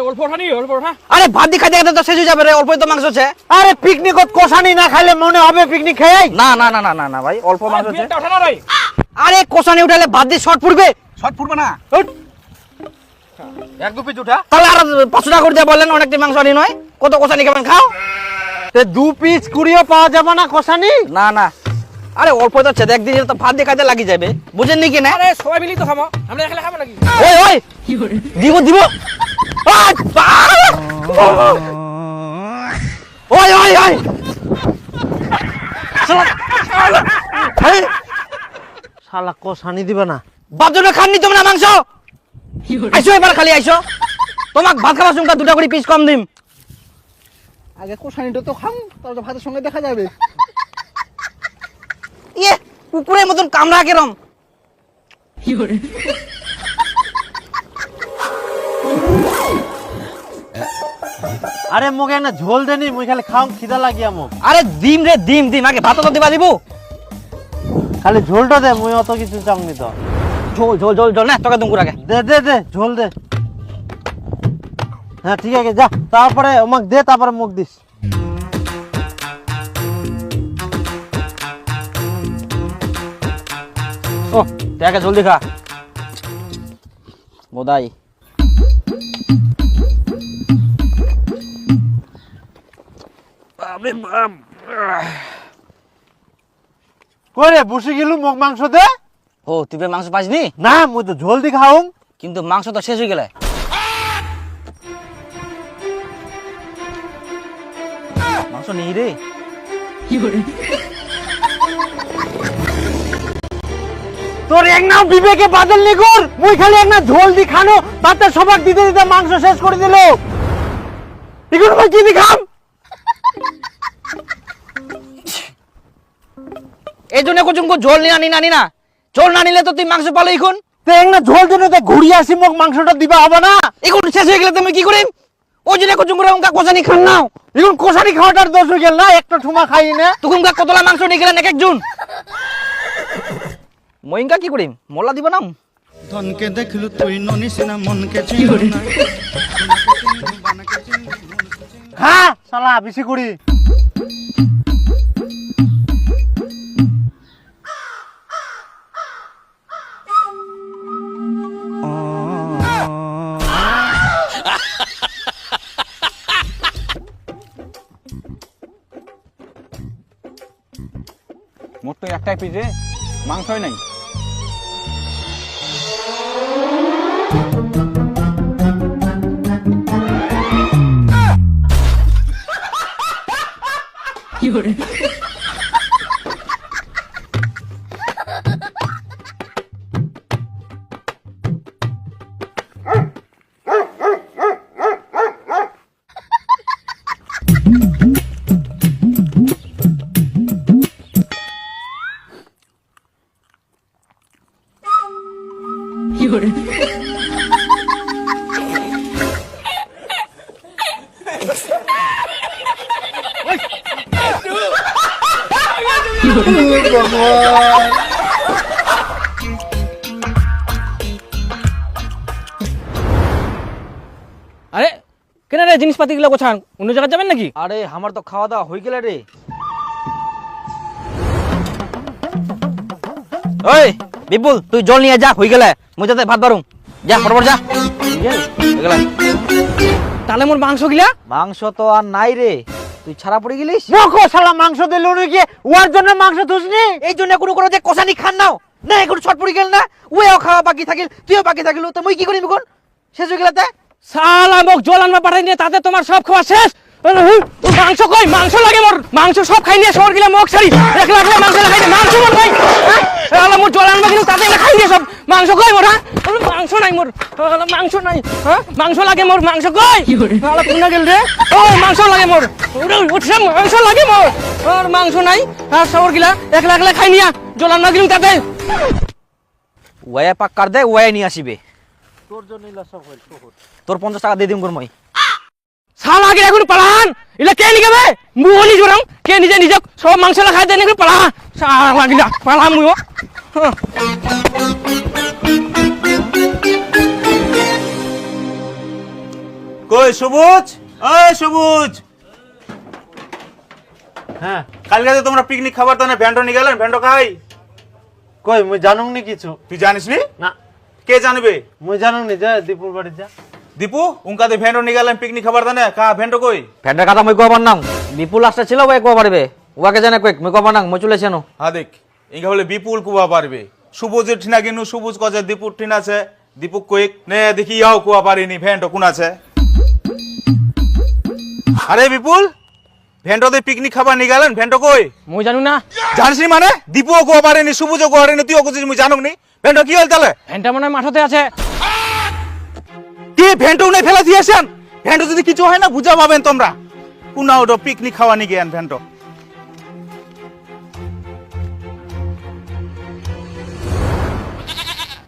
অল্প ওঠা নি অল্প ওঠা। আরে ভাত দিয়ে খাইতে খাইতে তো শেষ হয়ে যাবে রে, অল্পই তো মাংস আছে। আরে পিকনিকত কষানি না খাইলে মনে হবে পিকনিক খেয়ে। না না না না না না ভাই, অল্প মাংস আছে। পেটটা ওঠা না রে। আরে কষানি উঠালে ভাত দিয়ে শর্ট পড়বে। শর্ট ফুটবে না। এক দু পিস উঠা। তাহলে আর 500 টাকা করে দিয়ে বললেন অনেকটা মাংস আনি নয়, কত কষানি খাবেন খাও। তে 2 পিস কুড়িয়ে পাওয়া যাবে না কষানি? না না, আরে অল্প তো আছে, একদিন তো ভাত দিয়ে খাইতে লাগি যাবে, বুঝেন নি কি না? আরে সবাই মিলি তো খাবো, আমরা একলা খাবো নাকি? ওই ওই দিব দিব। ওই ওই ওই শালা কষানি দিবে না। বাপজনে খাননি তোমরা মাংস? আইসো এবার খালি আইসো, তোমাক ভাত খাবার সঙ্গে 2টা করে পিস কম দিম। আগে কোষানিটা তো খাম, তারপর ভাতের সঙ্গে দেখা যাবে। ইয়ে কুকুরের মতন কামড়া কেরম। আরে মুখে না ঝোল দেনি, মুই খালি খাও, খিদা লাগিয়া মুখ। আরে ডিম রে ডিম ডিম, আগে ভাত তো দিবা দিব। খালি ঝোলটা দে, মুই অত কিছু চামনি তো। ঝোল ঝোল ঝোল ঝোল না তোকে দুমকুর আগে দে দে দে ঝোল দে। হ্যাঁ ঠিক আছে যা, তারপরে আমাকে দে, তারপরে মুখ দিস। ও দেখে জলদি খা বোধাই। করে বসে গেলু, মুখ মাংস দে। ও তুই মাংস পাসনি? না মুই তো ঝোল দি খাও। কিন্তু মাংস তো শেষ হয়ে গেলে। মাংস নেই রে। তোর এক নাও বিবেকে বাদল নিগুর, মুই খালি এক না ঝোল দি খানো, তাতে সবাক দিতে দিতে মাংস শেষ করে দিল। এগুলো ভাই কি দি খাম? এই জন্য কুচুমকু ঝোল নিয়ে আনি না, ঝোল না নিলে তো তুই মাংস পালো এখন। তো এক না ঝোল দিনে তো ঘুরিয়ে আসি, মুখ মাংসটা দিবা হবে না? এখন শেষ হয়ে গেলে তুমি কি করিম? ওই জন্য কুচুমকুরা উনকা কোসানি খান নাও। এখন কষানি খাওয়াটার দোষ হয়ে গেল না, একটা ঠুমা খাই না। তুকুম কা কতলা মাংস নিয়ে গেলেন এক একজন। মইঙ্কা কি করিম, মোলা দিব নাম। ধনকে দেখলু তুই ননিস না মনকে চিনলু না। হ্যাঁ শালা বেশি করি। মোট তো একটাই পিস রে, মাংসই নাই। আরে কেন রে জিনিসপাতি গুলো গোছান, অন্য জায়গায় যাবেন নাকি? আরে আমার তো খাওয়া দাওয়া হয়ে গেলে রে। ওই বিপুল তুই জল নিয়ে যা, হয়ে গেলে মুই যাতে ভাত বারুম। যা বরাবর যা। হয়ে গেলে। তাহলে মোর মাংস গিলা? মাংস তো আর নাই রে, তুই ছাড়া পড়ে গেলিস। মুখো শালা মাংস দিল নাকি? ওর জন্য মাংস থুসনি? এই জন্য কোনো কোনো যে কষানি খান নাও না, এখন ছট পড়ে গেল না, ওও খাওয়া বাকি থাকিল, তুইও বাকি থাকিল, তো মুই কি করিম এখন? শেষ হয়ে গেলে তে শালা মোক জল আনবা পাঠাই নিয়ে, তাতে তোমার সব খাওয়া শেষ। মাংস কই? মাংস লাগে মোর, মাংস সব খাই নিয়ে শহর গেলে মোক ছাড়ি একলা একলা মাংস খাই মাংস মোর ভাই। শালা মোর জল আনবা কিন্তু তাতে খাই নিয়ে সব মাংস কই মোর? হ্যাঁ মাংস নাই মোর, মাংস নাই। হ্যাঁ মাংস লাগে মোর, মাংস কই? শালা কোনা গেল রে? ও মাংস লাগে মোর, উঠছে মাংস লাগে মোর, আর মাংস নাই। আর শহর গেলা একলা একলা খাই নিয়া জল আনবা কিন্তু তাতে। ওয়া পাক কার দে, ওয়া নিয়ে আসিবে। তোর জন্য ইলা সব হইল শহর। তোর 50 টাকা দিয়ে দিম গর মই। শালা আগে এখন পালান, ইলা কে নিগাবে? মুহলি জোরাম কে নিজে নিজে সব মাংস খাই দেন এখন পালা। শালা লাগিলা পালা মুও। কই সবুজ, ওই সবুজ, হ্যাঁ কালকে যে তোমরা পিকনিক খাবার তো না ভ্যান্ডো নিয়ে গেলেন, ভ্যান্ডো খাই কই মুই জানুং নি কিছু তুই জানিস নি? না কে জানবে? মুই জানুং নি, যা দীপুর বাড়ি যা। দীপু উনকাতে ভ্যান্ডো নিয়ে গেলেন পিকনিক খাবার দানে, কা ভ্যান্ডো কই? ফ্যান্ডার কথা মই কবার নাম বিপুল আসটা ছিল ওই কবার পারবে ওকে জানে কয়েক মই কবার নাম মই চলে এসেনো। হ্যাঁ দেখ ইঙ্গা বলে বিপুল কুয়া পারবে, সবুজের ঠিনা কিনু সবুজ কছে দীপুর ঠিন আছে, দীপু কয়েক নে দেখি ইয়াও কুয়া পারিনি ভ্যান্ডো কোন আছে। আরে বিপুল ভ্যান্ডোতে পিকনিক খাবার নিয়ে গেলেন, ভ্যান্ডো কই? মুই জানু না। জানিস নি মানে? দীপুও কুয়া পারেনি, সবুজও কুয়া পারেনি, তুইও কুছিস, মুই জানুক নি। ভ্যান্ডো কি হল তাহলে? ভ্যানটা মনে হয় মাঠতে আছে। কি ভ্যান্ডো উনি ফেলা দিয়েছেন? ভ্যান্ডো যদি কিছু হয় না বুঝা পাবেন তোমরা। কোনা ওটা পিকনিক খাওয়া নিয়ে গেন ভ্যান্ডো।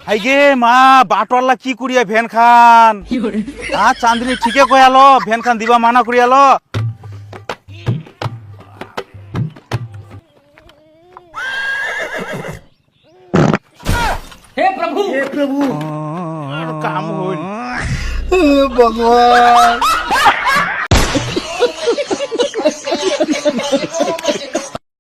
হাই গে মা বাটওয়ালা কি করিয়া ভ্যান খান? চাঁদনি ঠিকে কয়ালো ভ্যান খান দিবা মানা করিয়ালো। হে প্রভু কাম হইল। ভগবান